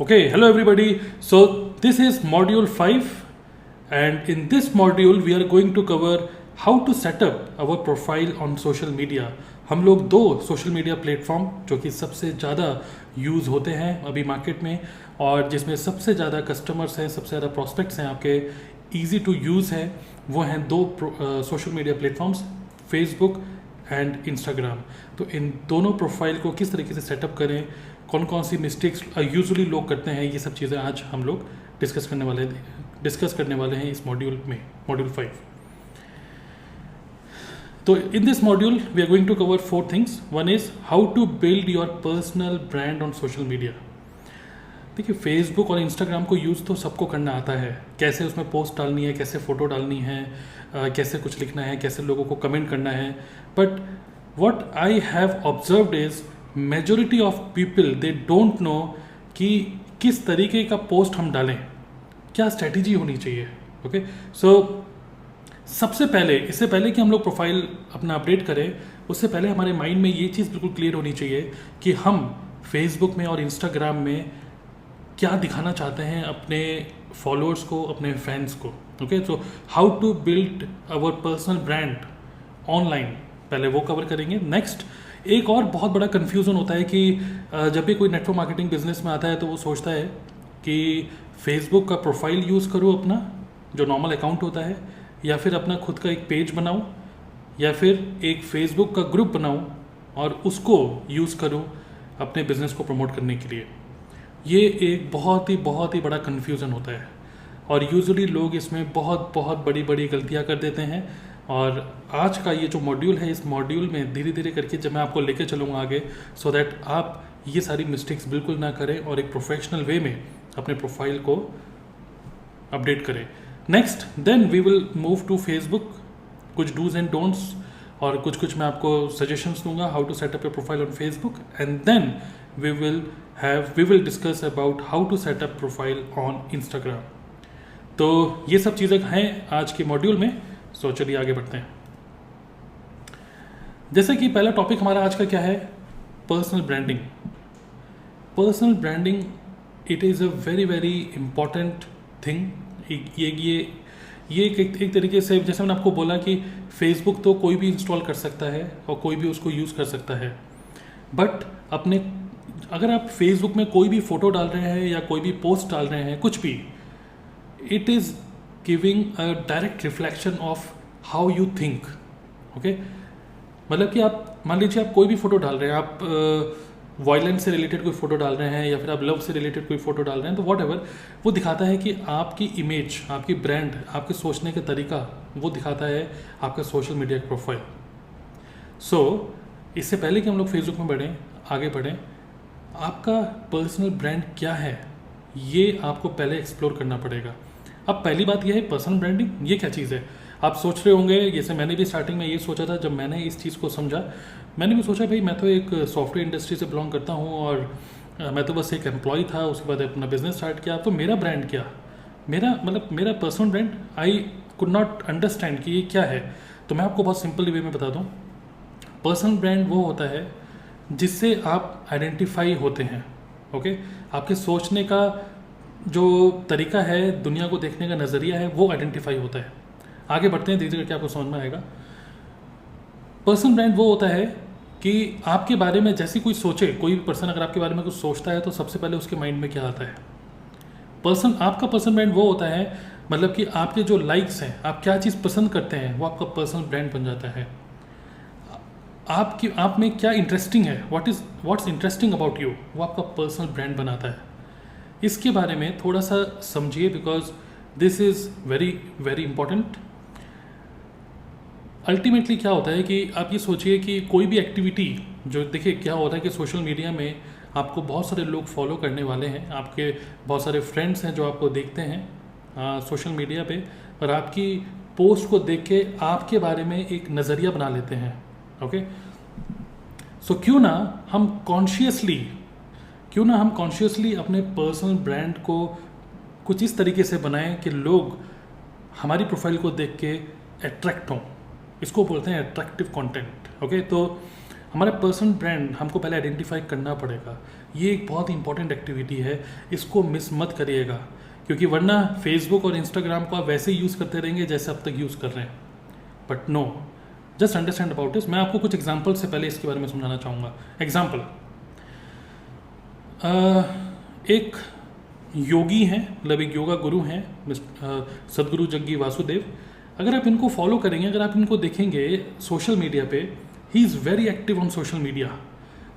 Okay, hello everybody. So this is module 5 and in this module we are going to cover how to set up our profile on social media. हम लोग दो social media platform जो कि सबसे ज़्यादा use होते हैं अभी मार्केट में और जिसमें सबसे ज़्यादा कस्टमर्स हैं, सबसे ज़्यादा प्रॉस्पेक्ट्स हैं, आपके ईजी टू यूज़ है, वो हैं दो social media platforms, Facebook and Instagram. तो इन दोनों प्रोफाइल को किस तरीके से सेटअप करें, कौन कौन सी मिस्टेक्स यूजुअली लोग करते हैं, ये सब चीज़ें आज हम लोग डिस्कस करने वाले हैं इस मॉड्यूल में, मॉड्यूल 5। तो in this module we are going to cover 4 things. One is how to build your personal brand on social media. देखिए, फेसबुक और इंस्टाग्राम को यूज़ तो सबको करना आता है, कैसे उसमें पोस्ट डालनी है, कैसे फ़ोटो डालनी है, कैसे कुछ लिखना है, कैसे लोगों को कमेंट करना है। But what I have observed is majority of people they don't know कि किस तरीके का पोस्ट हम डालें, क्या स्ट्रैटेजी होनी चाहिए। ओके, सो सबसे पहले, इससे पहले कि हम लोग प्रोफाइल अपना अपडेट करें, उससे पहले हमारे माइंड में ये चीज़ बिल्कुल क्लियर होनी चाहिए कि हम फेसबुक में और इंस्टाग्राम में क्या दिखाना चाहते हैं अपने फॉलोअर्स को, अपने फैंस को। Okay, so how to build our personal brand online, पहले वो कवर करेंगे। नेक्स्ट, एक और बहुत बड़ा कन्फ्यूज़न होता है कि जब भी कोई नेटवर्क मार्केटिंग बिजनेस में आता है तो वो सोचता है कि फेसबुक का प्रोफाइल यूज़ करूँ अपना, जो नॉर्मल अकाउंट होता है, या फिर अपना खुद का एक पेज बनाऊँ, या फिर एक फेसबुक का ग्रुप बनाऊँ और उसको यूज़ करूँ अपने बिजनेस को प्रमोट करने के लिए। ये एक बहुत ही बड़ा कन्फ्यूज़न होता है और यूजुअली लोग इसमें बहुत बड़ी गलतियाँ कर देते हैं। और आज का ये जो मॉड्यूल है, इस मॉड्यूल में धीरे धीरे करके जब मैं आपको लेके चलूँगा आगे, सो दैट आप ये सारी मिस्टेक्स बिल्कुल ना करें और एक प्रोफेशनल वे में अपने प्रोफाइल को अपडेट करें। Next, then we will move to Facebook, कुछ डूज एंड डोंट्स और कुछ मैं आपको सजेशंस दूंगा how to set up your profile on Facebook, and then we will discuss about how to set up profile on Instagram। तो ये सब चीज़ें हैं आज के मॉड्यूल में। सो चलिए आगे बढ़ते हैं। जैसे कि पहला टॉपिक हमारा आज का क्या है, personal branding. Personal branding it is a very important thing. ये एक तरीके से, जैसे मैंने आपको बोला कि फेसबुक तो कोई भी इंस्टॉल कर सकता है और कोई भी उसको यूज़ कर सकता है, बट अगर आप फेसबुक में कोई भी फ़ोटो डाल रहे हैं या कोई भी पोस्ट डाल रहे हैं, कुछ भी, it is giving a direct reflection of how you think. Okay, मतलब कि आप मान लीजिए आप कोई भी फ़ोटो डाल रहे हैं, आप वायलेंस से रिलेटेड कोई फ़ोटो डाल रहे हैं या फिर आप लव से रिलेटेड कोई फ़ोटो डाल रहे हैं, तो वॉट एवर, वो दिखाता है कि आपकी इमेज, आपकी ब्रांड, आपके सोचने का तरीका, वो दिखाता है आपका सोशल मीडिया प्रोफाइल। सो इससे पहले कि हम लोग फेसबुक में आगे बढ़ें, आपका पर्सनल ब्रांड क्या है, ये आपको पहले एक्सप्लोर करना पड़ेगा। अब पहली बात यह है, पर्सनल ब्रांडिंग ये क्या चीज़ है। आप सोच रहे होंगे, जैसे मैंने भी स्टार्टिंग में ये सोचा था, जब मैंने इस चीज़ को समझा, मैंने भी सोचा भाई मैं तो एक सॉफ्टवेयर इंडस्ट्री से बिलोंग करता हूँ और मैं तो बस एक एम्प्लॉय था, उसके बाद अपना बिजनेस स्टार्ट किया, तो मेरा ब्रांड क्या, मेरा personal brand, I could not understand कि ये क्या है। तो मैं आपको बहुत सिंपल वे में बता दूँ, पर्सनल ब्रांड वो होता है जिससे आप आइडेंटिफाई होते हैं। ओके, आपके सोचने का जो तरीका है, दुनिया को देखने का नज़रिया है, वो आइडेंटिफाई होता है। आगे बढ़ते हैं, धीरे धीरे करके आपको समझ में आएगा। पर्सनल ब्रांड वो होता है कि आपके बारे में जैसी कोई सोचे, कोई भी पर्सन अगर आपके बारे में कुछ सोचता है तो सबसे पहले उसके माइंड में क्या आता है। आपका पर्सनल ब्रांड वो होता है, मतलब कि आपके जो लाइक्स हैं, आप क्या चीज़ पसंद करते हैं, वो आपका पर्सनल ब्रांड बन जाता है। आप में क्या इंटरेस्टिंग है, व्हाट्स इंटरेस्टिंग अबाउट यू, वो आपका पर्सनल ब्रांड बनाता है। इसके बारे में थोड़ा सा समझिए, because this is very important. Ultimately क्या होता है कि आप ये सोचिए कि कोई भी एक्टिविटी, जो देखिए क्या होता है कि सोशल मीडिया में आपको बहुत सारे लोग फॉलो करने वाले हैं, आपके बहुत सारे फ्रेंड्स हैं जो आपको देखते हैं सोशल मीडिया पे, और आपकी पोस्ट को देख के आपके बारे में एक नज़रिया बना लेते हैं। ओके, सो क्यों ना हम कॉन्शियसली अपने पर्सनल ब्रांड को कुछ इस तरीके से बनाएं कि लोग हमारी प्रोफाइल को देख के अट्रैक्ट हों। इसको बोलते हैं अट्रैक्टिव कंटेंट। ओके, तो हमारा पर्सनल ब्रांड हमको पहले आइडेंटिफाई करना पड़ेगा। ये एक बहुत इंपॉर्टेंट एक्टिविटी है, इसको मिस मत करिएगा, क्योंकि वरना फेसबुक और इंस्टाग्राम को आप वैसे ही यूज़ करते रहेंगे जैसे अब तक यूज़ कर रहे हैं। But no, just understand about this. मैं आपको कुछ एग्जाम्पल से पहले इसके बारे में समझाना चाहूँगा। एग्जाम्पल, एक योगी हैं, मतलब एक योगा गुरु हैं, सदगुरु जग्गी वासुदेव। अगर आप इनको फॉलो करेंगे, अगर आप इनको देखेंगे सोशल मीडिया पे, ही is very active on social media.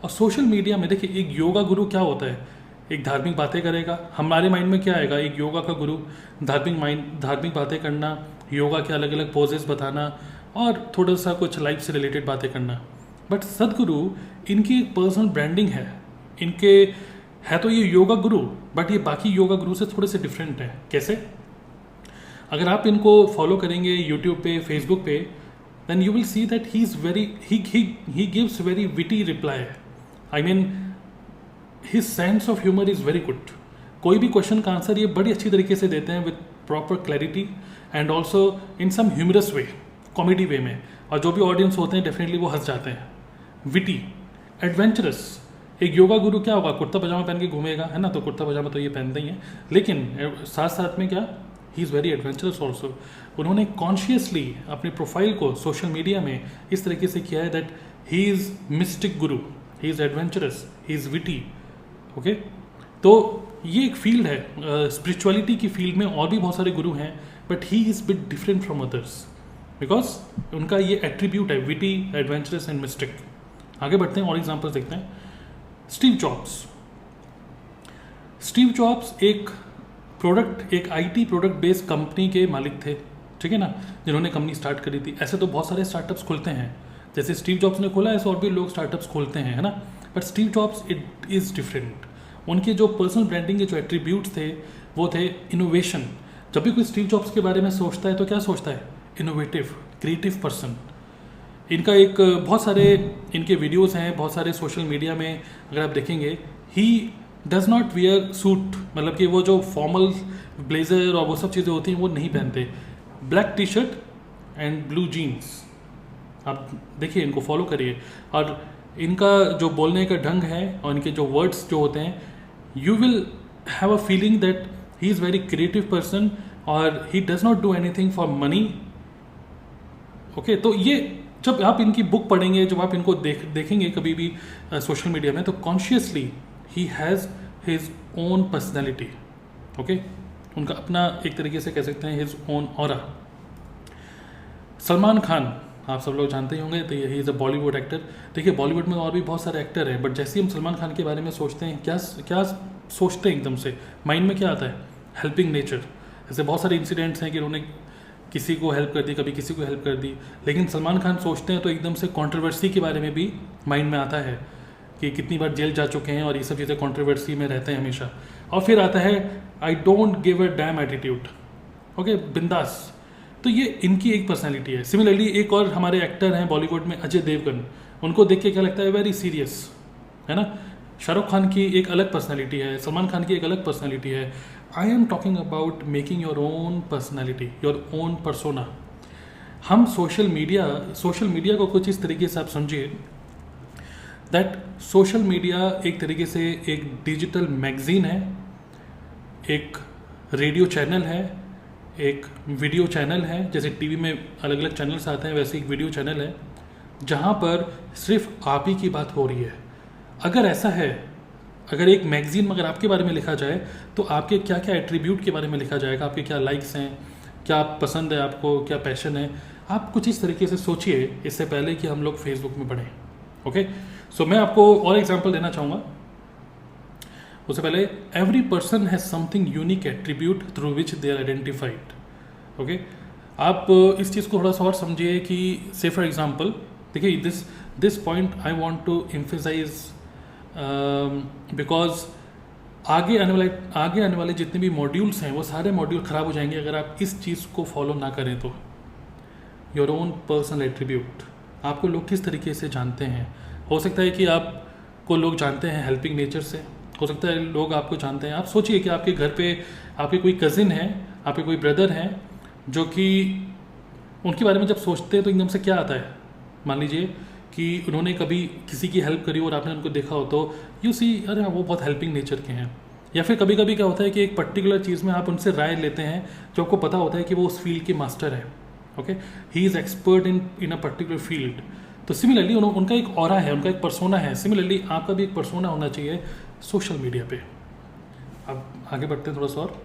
और सोशल मीडिया में देखिए, एक योगा गुरु क्या होता है, एक धार्मिक बातें करेगा। हमारे माइंड में क्या आएगा, एक योगा का गुरु धार्मिक बातें करना, योगा के अलग अलग पोजेस बताना और थोड़ा सा कुछ लाइफ से रिलेटेड बातें करना। बट सदगुरु, इनकी एक पर्सनल ब्रांडिंग है, इनके है तो ये योगा गुरु, बट ये बाकी योगा गुरु से थोड़े से डिफरेंट है। कैसे? अगर आप इनको फॉलो करेंगे यूट्यूब पे, फेसबुक पे, then you will see that he is very he gives very witty reply. I mean his sense of humour is very good. कोई भी क्वेश्चन का आंसर ये बड़ी अच्छी तरीके से देते हैं with proper clarity and also in some humorous way, comedy way में। और जो भी ऑडियंस होते हैं डेफिनेटली वो हंस जाते हैं। Witty, adventurous. एक योगा गुरु क्या होगा, कुर्ता पजामा पहन के घूमेगा, है ना, तो कुर्ता पजामा तो ये पहनते ही हैं, लेकिन साथ साथ में क्या, ही इज़ वेरी एडवेंचरस ऑल्सो। उन्होंने कॉन्शियसली अपने प्रोफाइल को सोशल मीडिया में इस तरीके से किया है that he is mistake Guru, he is adventurous, he is witty. Okay, तो ये एक फील्ड है, स्पिरिचुअलिटी की फील्ड में और भी बहुत सारे गुरु हैं, but he is bit different from others because उनका ये एट्रीब्यूट है, विटी, एडवेंचरस एंड मिस्टिक। आगे बढ़ते हैं और एग्जाम्पल्स देखते हैं। स्टीव जॉब्स एक आईटी प्रोडक्ट बेस्ड कंपनी के मालिक थे, ठीक है ना, जिन्होंने कंपनी स्टार्ट करी थी। ऐसे तो बहुत सारे स्टार्टअप्स खुलते हैं, जैसे स्टीव जॉब्स ने खोला ऐसे और भी लोग स्टार्टअप्स खोलते हैं, है ना। But Steve jobs it is different. उनके जो पर्सनल ब्रांडिंग के जो एट्रीब्यूट्स थे वो थे इनोवेशन। जब भी कोई स्टीव जॉब्स के बारे में सोचता है तो क्या सोचता है, इनोवेटिव, क्रिएटिव पर्सन। इनका एक बहुत सारे इनके वीडियोस हैं, बहुत सारे सोशल मीडिया में अगर आप देखेंगे, ही डज नॉट वियर सूट, मतलब कि वो जो फॉर्मल ब्लेजर और वो सब चीज़ें होती हैं वो नहीं पहनते। Black T shirt and blue jeans, आप देखिए, इनको फॉलो करिए। और इनका जो बोलने का ढंग है और इनके जो वर्ड्स जो होते हैं, you will have a feeling that he is very creative person और he does not do anything for money. Okay, तो ये जब आप इनकी बुक पढ़ेंगे, जब आप इनको देखेंगे कभी भी सोशल मीडिया में, तो consciously he has his own personality. Okay, उनका अपना एक तरीके से कह सकते हैं his own aura. Salman Khan, आप सब लोग जानते ही होंगे, तो he is a Bollywood actor. देखिए, बॉलीवुड में और भी बहुत सारे एक्टर हैं, बट जैसे हम सलमान खान के बारे में सोचते हैं, क्या सोचते हैं एकदम से माइंड में क्या आता है, हेल्पिंग नेचर। ऐसे बहुत सारे इंसिडेंट्स हैं कि उन्होंने किसी को हेल्प कर दी, कभी किसी को हेल्प कर दी। लेकिन सलमान खान सोचते हैं तो एकदम से कंट्रोवर्सी के बारे में भी माइंड में आता है कि कितनी बार जेल जा चुके हैं और ये सब चीज़ें कंट्रोवर्सी में रहते हैं हमेशा। और फिर आता है I don't give a dam attitude. Okay, बिंदास। तो ये इनकी एक पर्सनैलिटी है। सिमिलरली एक और हमारे एक्टर हैं बॉलीवुड में, अजय देवगन। उनको देख के क्या लगता है, वेरी सीरियस, है ना। शाहरुख खान की एक अलग पर्सनैलिटी है, सलमान खान की एक अलग पर्सनैलिटी है। I am talking about making your own personality, your own persona. हम सोशल मीडिया को कुछ इस तरीके से आप समझिए दैट सोशल मीडिया एक तरीके से एक डिजिटल मैगजीन है, एक रेडियो चैनल है, एक वीडियो चैनल है। जैसे टीवी में अलग अलग चैनल्स आते हैं, वैसे एक वीडियो चैनल है जहाँ पर सिर्फ आप ही की बात हो रही है। अगर ऐसा है, अगर एक मैगजीन में अगर आपके बारे में लिखा जाए तो आपके क्या क्या एट्रीब्यूट के बारे में लिखा जाएगा, आपके क्या लाइक्स हैं, क्या पसंद है आपको, क्या पैशन है। आप कुछ इस तरीके से सोचिए इससे पहले कि हम लोग फेसबुक में बढ़ें। ओके, सो मैं आपको और एग्जांपल देना चाहूँगा। उससे पहले, every person has something unique attribute through which they are identified. Okay, आप इस चीज़ को थोड़ा सा और समझिए कि से फॉर एग्जांपल, देखिए this point I want to emphasise because आगे आने वाले जितने भी मॉड्यूल्स हैं वो सारे मॉड्यूल ख़राब हो जाएंगे अगर आप इस चीज़ को फॉलो ना करें तो। योर ओन पर्सनल एट्रीब्यूट, आपको लोग किस तरीके से जानते हैं। हो सकता है कि आपको लोग जानते हैं हेल्पिंग नेचर से, हो सकता है लोग आपको जानते हैं। आप सोचिए कि आपके घर पे आपके कोई कज़िन है, आपके कोई ब्रदर हैं, जो कि उनके बारे में जब सोचते हैं तो एकदम से क्या आता है। मान लीजिए कि उन्होंने कभी किसी की हेल्प करी और आपने उनको देखा हो तो यू सी अरे हाँ वो बहुत हेल्पिंग नेचर के हैं। या फिर कभी कभी क्या होता है कि एक पर्टिकुलर चीज़ में आप उनसे राय लेते हैं जो आपको पता होता है कि वो उस फील्ड के मास्टर है, okay, he is expert in a particular field. तो सिमिलरली उनका एक ऑरा है, उनका एक पर्सोना है, सिमिलरली आपका भी एक पर्सोना होना चाहिए सोशल मीडिया पे। अब आगे बढ़ते हैं थोड़ा सा और।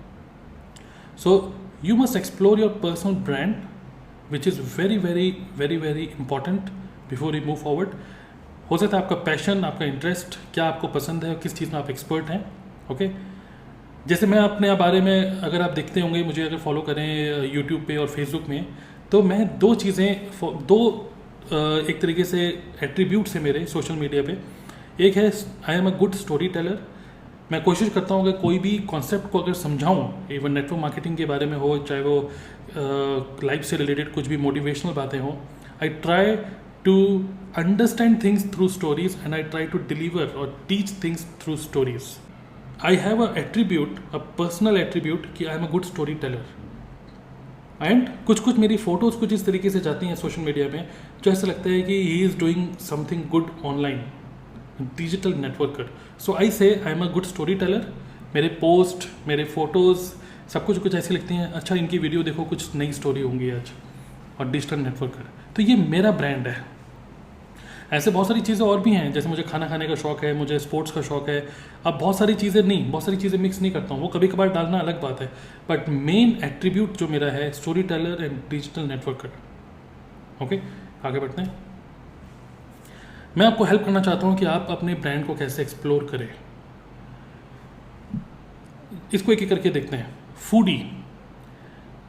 So you must explore your personal brand which is very very very very important before you move forward. हो सकता है आपका पैशन, आपका इंटरेस्ट, क्या आपको पसंद है, किस चीज़ में आप एक्सपर्ट हैं, ओके। जैसे मैं अपने बारे में, अगर आप देखते होंगे मुझे, अगर फॉलो करें यूट्यूब पे और फेसबुक में, तो मैं दो चीज़ें, दो एक तरीके से एट्रीब्यूट्स हैं मेरे सोशल मीडिया पे। एक है आई am a good story Taylor. मैं कोशिश करता हूँ कि कोई भी कॉन्सेप्ट को अगर समझाऊँ, इवन नेटवर्क मार्केटिंग के बारे में हो, चाहे वो लाइफ से रिलेटेड कुछ भी मोटिवेशनल बातें हों, I try to understand things through stories and I try to deliver और teach things through stories. I have a attribute, a personal attribute कि I am a good story teller. And कुछ मेरी photos कुछ इस तरीके से जाती हैं सोशल मीडिया में जो ऐसा लगता है कि he is doing something good online, digital networker. So I say I am a good story teller. मेरे पोस्ट, मेरे फोटोज़ सब कुछ ऐसे लगती हैं, अच्छा इनकी वीडियो देखो, कुछ नई स्टोरी होंगी आज, और डिजिटल नेटवर्कर। तो ये मेरा ब्रांड है। ऐसे बहुत सारी चीज़ें और भी हैं, जैसे मुझे खाना खाने का शौक है, मुझे स्पोर्ट्स का शौक है। अब बहुत सारी चीज़ें मिक्स नहीं करता हूँ, वो कभी कभार डालना अलग बात है, बट मेन एट्रीब्यूट जो मेरा है story teller and digital networker. Okay, आगे बढ़ते हैं। मैं आपको हेल्प करना चाहता हूँ कि आप अपने ब्रांड को कैसे एक्सप्लोर करें। इसको एक एक करके देखते हैं। फूडी,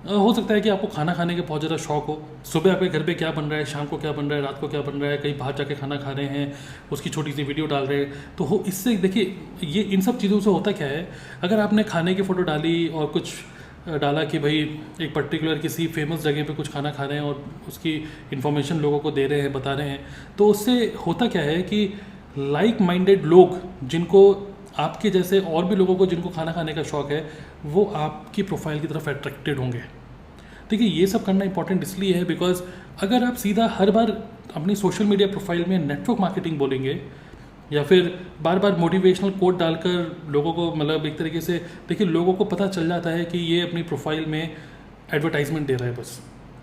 हो सकता है कि आपको खाना खाने के बहुत ज़्यादा शौक हो। सुबह आपके घर पे क्या बन रहा है, शाम को क्या बन रहा है, रात को क्या बन रहा है, कहीं बाहर जाके खाना खा रहे हैं, उसकी छोटी सी वीडियो डाल रहे हैं, तो हो इससे देखिए ये इन सब चीज़ों से होता क्या है, अगर आपने खाने की फ़ोटो डाली और कुछ डाला कि भाई एक पर्टिकुलर किसी फेमस जगह पे कुछ खाना खा रहे हैं और उसकी इन्फॉर्मेशन लोगों को दे रहे हैं, बता रहे हैं, तो उससे होता क्या है कि लाइक माइंडेड लोग, जिनको आपके जैसे और भी लोगों को जिनको खाना खाने का शौक है, वो आपकी प्रोफाइल की तरफ अट्रैक्टेड होंगे। देखिए ये सब करना इंपॉर्टेंट इसलिए है बिकॉज अगर आप सीधा हर बार अपनी सोशल मीडिया प्रोफाइल में नेटवर्क मार्केटिंग बोलेंगे या फिर बार बार मोटिवेशनल कोट डालकर लोगों को, मतलब एक तरीके से देखिए लोगों को पता चल जाता है कि ये अपनी प्रोफाइल में एडवर्टाइजमेंट दे रहा है, बस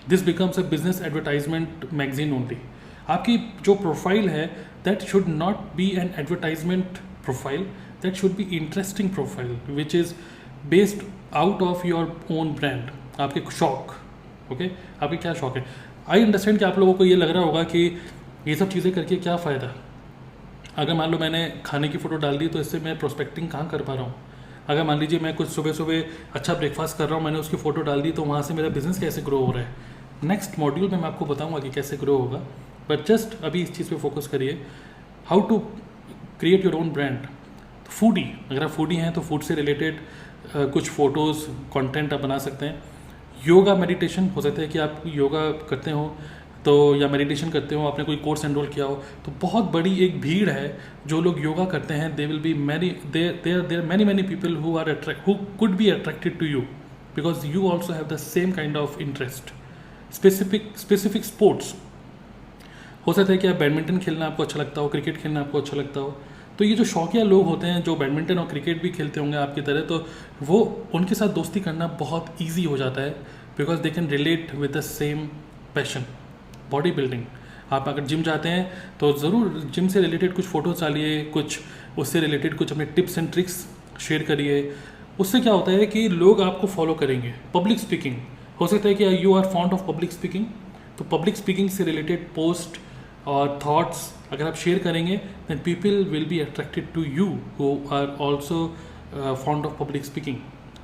this becomes a business advertisement magazine only. आपकी जो प्रोफाइल है that should not be an advertisement profile, that should be interesting profile which is based out of your own brand, आपके शौक, ओके, आपके क्या शौक है। आई अंडरस्टैंड कि आप लोगों को ये लग रहा होगा कि ये सब चीज़ें करके क्या फ़ायदा। अगर मान लो मैंने खाने की फ़ोटो डाल दी तो इससे मैं प्रोस्पेक्टिंग कहाँ कर पा रहा हूँ। अगर मान लीजिए मैं कुछ सुबह सुबह अच्छा ब्रेकफास्ट कर रहा हूँ, मैंने उसकी फ़ोटो डाल दी, तो वहाँ से मेरा बिज़नेस कैसे ग्रो हो रहा है। नेक्स्ट मॉड्यूल में मैं आपको बताऊँगा कि कैसे ग्रो होगा, बट जस्ट अभी इस चीज़ पे फोकस करिए, how to create your own brand. Foodie, अगर आप फूडी हैं तो फूड से रिलेटेड कुछ फ़ोटोज़ कंटेंट आप बना सकते हैं। योगा मेडिटेशन, हो सकता है कि आप योगा करते हो तो, या मेडिटेशन करते हो, आपने कोई कोर्स एनरोल किया हो, तो बहुत बड़ी एक भीड़ है जो लोग योगा करते हैं। They will be many, there many people who could be attracted to you because you also have the same kind of interest. Specific sports, हो सकता है कि आप बैडमिंटन खेलना आपको अच्छा लगता हो, क्रिकेट खेलना आपको अच्छा लगता हो, तो ये जो शौकिया लोग होते हैं जो बैडमिंटन और क्रिकेट भी खेलते होंगे आपकी तरह, तो वो उनके साथ दोस्ती करना बहुत ईजी हो जाता है because they can relate with the same passion. Body building, आप अगर जिम जाते हैं तो ज़रूर जिम से रिलेटेड कुछ फ़ोटोज़ डालिए, कुछ उससे रिलेटेड कुछ अपने टिप्स एंड ट्रिक्स शेयर करिए। उससे क्या होता है कि लोग आपको फॉलो करेंगे। पब्लिक स्पीकिंग, हो सकता है कि you are fond of public speaking, तो पब्लिक स्पीकिंग से रिलेटेड पोस्ट और थॉट्स अगर आप शेयर करेंगे then people will be attracted to you who are also fond of public speaking.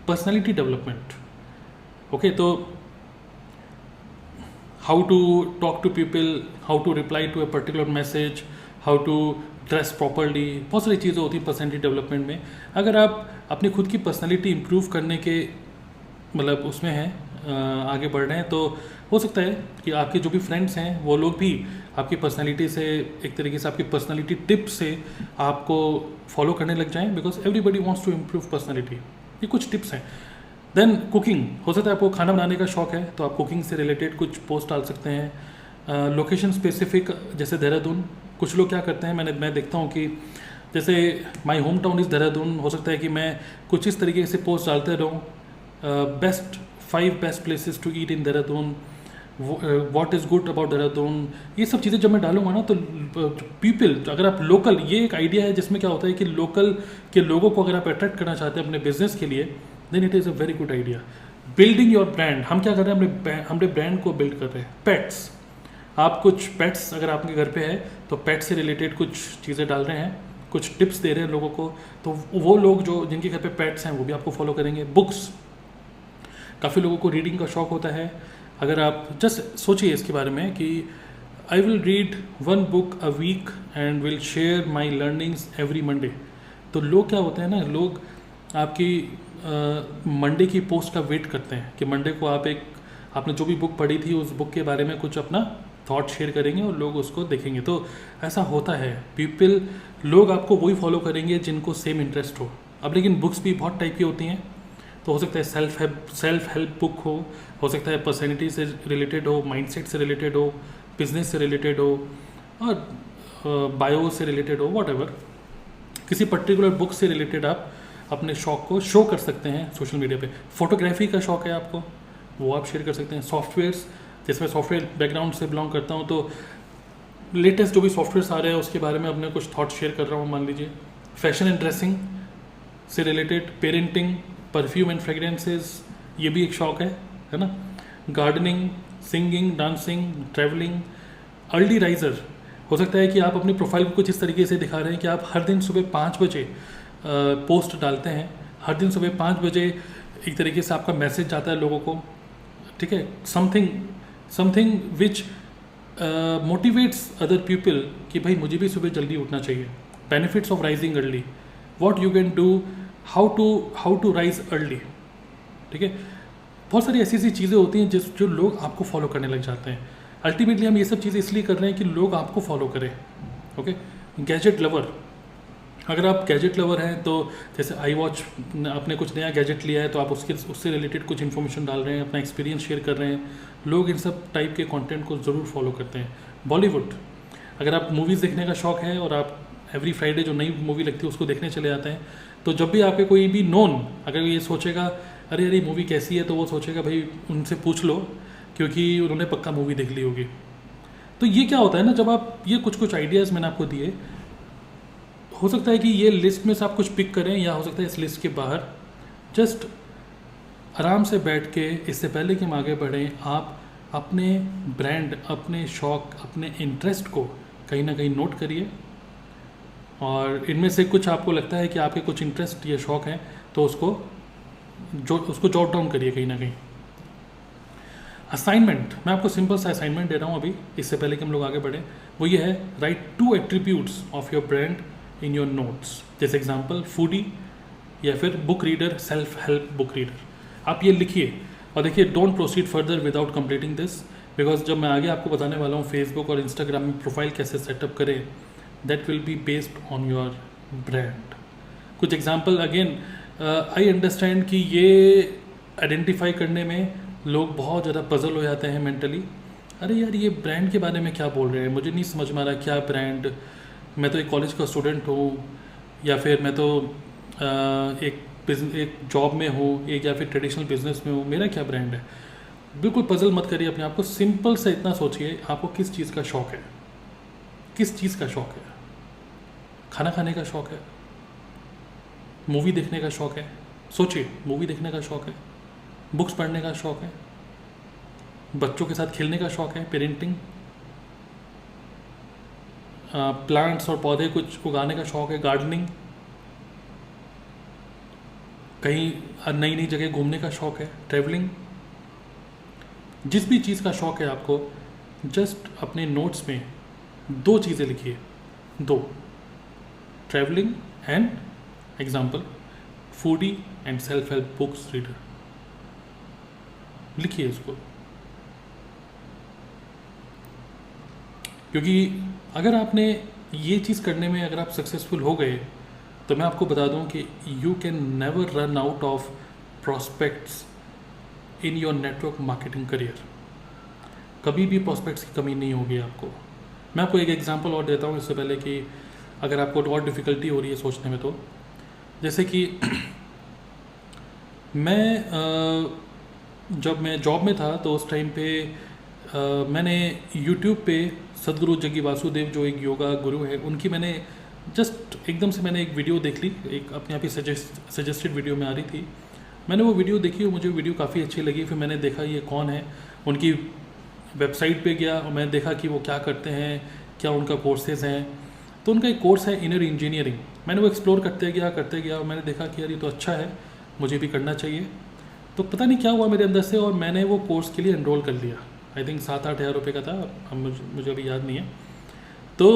Personality development, okay, तो how to talk to people, how to reply to a particular message, how to dress properly, बहुत सारी चीज़ें होती हैं personality development में। अगर आप अपनी खुद की पर्सनैलिटी इम्प्रूव करने के मतलब उसमें हैं, आगे बढ़ रहे हैं, तो हो सकता है कि आपके जो भी फ्रेंड्स हैं वो लोग भी आपकी पर्सनालिटी से, एक तरीके से आपकी पर्सनालिटी टिप से आपको फॉलो करने लग जाएं because everybody wants to improve personality. ये कुछ टिप्स हैं। देन कुकिंग, हो सकता है आपको खाना बनाने का शौक है तो आप कुकिंग से रिलेटेड कुछ पोस्ट डाल सकते हैं। लोकेशन स्पेसिफिक, जैसे देहरादून, कुछ लोग क्या करते हैं, मैं देखता हूँ कि जैसे my home town is Dehradun, हो सकता है कि मैं कुछ इस तरीके से पोस्ट डालते रहूँ, best 5 best places to eat in Dehradun, what is good about Dehradun, ये सब चीज़ें जब मैं डालूंगा ना तो पीपल, अगर आप लोकल, ये एक आइडिया है जिसमें क्या होता है कि लोकल के लोगों को अगर आप अट्रैक्ट करना चाहते हैं अपने बिजनेस के लिए, then it is a very good idea. Building your brand, हम क्या कर रहे हैं, हमने ब्रांड को बिल्ड कर रहे हैं। पेट्स, आप कुछ पेट्स अगर आपके घर पे है तो पेट से रिलेटेड कुछ चीज़ें डाल रहे हैं, कुछ टिप्स दे रहे हैं लोगों को, तो वो लोग जो जिनके घर पे पेट्स हैं वो भी आपको फॉलो करेंगे। बुक्स, काफ़ी लोगों को रीडिंग का शौक होता है। अगर आप जस्ट सोचिए इसके बारे में कि I will read 1 book a week and will share my learnings every Monday, तो लोग क्या होते हैं ना, लोग आपकी मंडे की पोस्ट का वेट करते हैं कि मंडे को आपने जो भी बुक पढ़ी थी उस बुक के बारे में कुछ अपना थॉट शेयर करेंगे और लोग उसको देखेंगे। तो ऐसा होता है, लोग आपको वही फॉलो करेंगे जिनको सेम इंटरेस्ट हो। अब लेकिन बुक्स भी बहुत टाइप की होती हैं, तो हो सकता है सेल्फ हेल्प बुक हो सकता है पर्सनैलिटी से रिलेटेड हो, माइंडसेट से रिलेटेड हो, बिजनेस से रिलेटेड हो, और बायो से रिलेटेड हो, वॉट किसी पर्टिकुलर बुक से रिलेटेड आप अपने शौक को शो कर सकते हैं सोशल मीडिया पे। फोटोग्राफी का शौक है आपको, वो आप शेयर कर सकते हैं। सॉफ्टवेयर्स, जैसे मैं सॉफ्टवेयर बैकग्राउंड से बिलोंग करता हूँ, तो लेटेस्ट जो भी सॉफ्टवेयर्स आ रहे हैं उसके बारे में अपने कुछ थॉट शेयर कर रहा हूँ, मान लीजिए। फैशन एंड ड्रेसिंग से related, parenting, perfume and fragrances, ये भी एक शौक है ना। Gardening, singing, dancing, travelling. Early riser, हो सकता है कि आप अपनी प्रोफाइल को कुछ इस तरीके से दिखा रहे हैं कि आप हर दिन सुबह 5 बजे पोस्ट डालते हैं, हर दिन सुबह 5 बजे एक तरीके से आपका मैसेज जाता है लोगों को, ठीक है। Something which motivates other people कि भाई मुझे भी सुबह जल्दी उठना चाहिए। Benefits of rising early, what you can do, how to rise early, ठीक है। बहुत सारी ऐसी चीज़ें होती हैं जो लोग आपको फॉलो करने लग जाते हैं। अल्टीमेटली हम ये सब चीज़ें इसलिए कर रहे हैं कि लोग आपको फॉलो करें, ओके। गैजेट लवर, अगर आप गैजेट लवर हैं तो जैसे आई वॉच, आपने कुछ नया गैजेट लिया है तो आप उससे रिलेटेड कुछ इन्फॉर्मेशन डाल रहे हैं, अपना एक्सपीरियंस शेयर कर रहे हैं, लोग इन सब टाइप के कंटेंट को ज़रूर फॉलो करते हैं। बॉलीवुड, अगर आप मूवीज़ देखने का शौक है और आप एवरी फ्राइडे जो नई मूवी लगती है उसको देखने चले जाते हैं, तो जब भी आपके कोई भी नोन अगर ये सोचेगा अरे अरे मूवी कैसी है, तो वो सोचेगा भाई उनसे पूछ लो क्योंकि उन्होंने पक्का मूवी देख ली होगी। तो ये क्या होता है ना, जब आप ये कुछ आइडियाज़ मैंने आपको दिए, हो सकता है कि ये लिस्ट में से आप कुछ पिक करें, या हो सकता है इस लिस्ट के बाहर जस्ट आराम से बैठ के, इससे पहले कि हम आगे बढ़ें, आप अपने ब्रांड, अपने शौक, अपने इंटरेस्ट को कहीं ना कहीं नोट करिए, और इनमें से कुछ आपको लगता है कि आपके कुछ इंटरेस्ट या शौक हैं तो उसको जॉट डाउन करिए कहीं ना कहीं। असाइनमेंट, मैं आपको सिंपल सा असाइनमेंट दे रहा हूँ अभी, इससे पहले कि हम लोग आगे बढ़ें। वो ये है, right 2 attributes of your brand in your notes. जैसे एग्जांपल फूडी, या फिर book reader, self help book reader. आप ये लिखिए और देखिए, don't proceed further without completing this, because जब मैं आगे आपको बताने वाला हूँ फेसबुक और इंस्टाग्राम में प्रोफाइल कैसे सेटअप करें, that will be based on your brand. कुछ एग्जाम्पल, अगेन आई अंडरस्टैंड कि ये आइडेंटिफाई करने में लोग बहुत ज़्यादा पजल हो जाते हैं मेंटली। अरे यार ये ब्रांड के बारे में क्या बोल रहे हैं, मुझे नहीं समझ में आ रहा क्या ब्रांड, मैं तो एक कॉलेज का स्टूडेंट हूँ, या फिर मैं तो एक जॉब में हूँ, एक या फिर ट्रेडिशनल बिजनेस में हूँ, मेरा क्या ब्रांड है। बिल्कुल पजल मत करिए अपने आप को, सिंपल से इतना सोचिए आपको किस चीज़ का शौक है, किस चीज़ का शौक है। खाना खाने का शौक है, मूवी देखने का शौक है, सोचिए मूवी देखने का शौक है, बुक्स पढ़ने का शौक है, बच्चों के साथ खेलने का शौक है, पेरेंटिंग, प्लांट्स और पौधे कुछ उगाने का शौक है, गार्डनिंग, कहीं नई नई जगह घूमने का शौक है, ट्रैवलिंग। जिस भी चीज़ का शौक है आपको, जस्ट अपने नोट्स में 2 चीज़ें लिखिए, 2, travelling and example foodie and self help books reader, लिखिए इसको। क्योंकि अगर आपने ये चीज़ करने में अगर आप सक्सेसफुल हो गए, तो मैं आपको बता दूं कि you can never run out of prospects in your network marketing career. कभी भी प्रॉस्पेक्ट्स की कमी नहीं होगी आपको। मैं आपको एक एग्जांपल और देता हूँ इससे पहले कि अगर आपको और डिफ़िकल्टी हो रही है सोचने में, तो जैसे कि जब मैं जॉब में था तो उस टाइम पे मैंने यूट्यूब पे सदगुरु जग्गी वासुदेव जो एक योगा गुरु है, उनकी मैंने जस्ट एकदम से मैंने एक वीडियो देख ली, एक अपने आप ही सजेस्टेड वीडियो में आ रही थी। मैंने वो वीडियो देखी और मुझे वीडियो काफ़ी अच्छी लगी। फिर मैंने देखा ये कौन है, उनकी वेबसाइट पे गया और मैंने देखा कि वो क्या करते हैं, क्या उनका कोर्सेज़ हैं। तो उनका एक कोर्स है इनर इंजीनियरिंग। मैंने वो एक्सप्लोर करते गया और मैंने देखा कि यार ये तो अच्छा है, मुझे भी करना चाहिए। तो पता नहीं क्या हुआ मेरे अंदर से और मैंने वो कोर्स के लिए एनरोल कर लिया। आई थिंक 7-8 हज़ार रुपये का था, अब मुझे अभी याद नहीं है। तो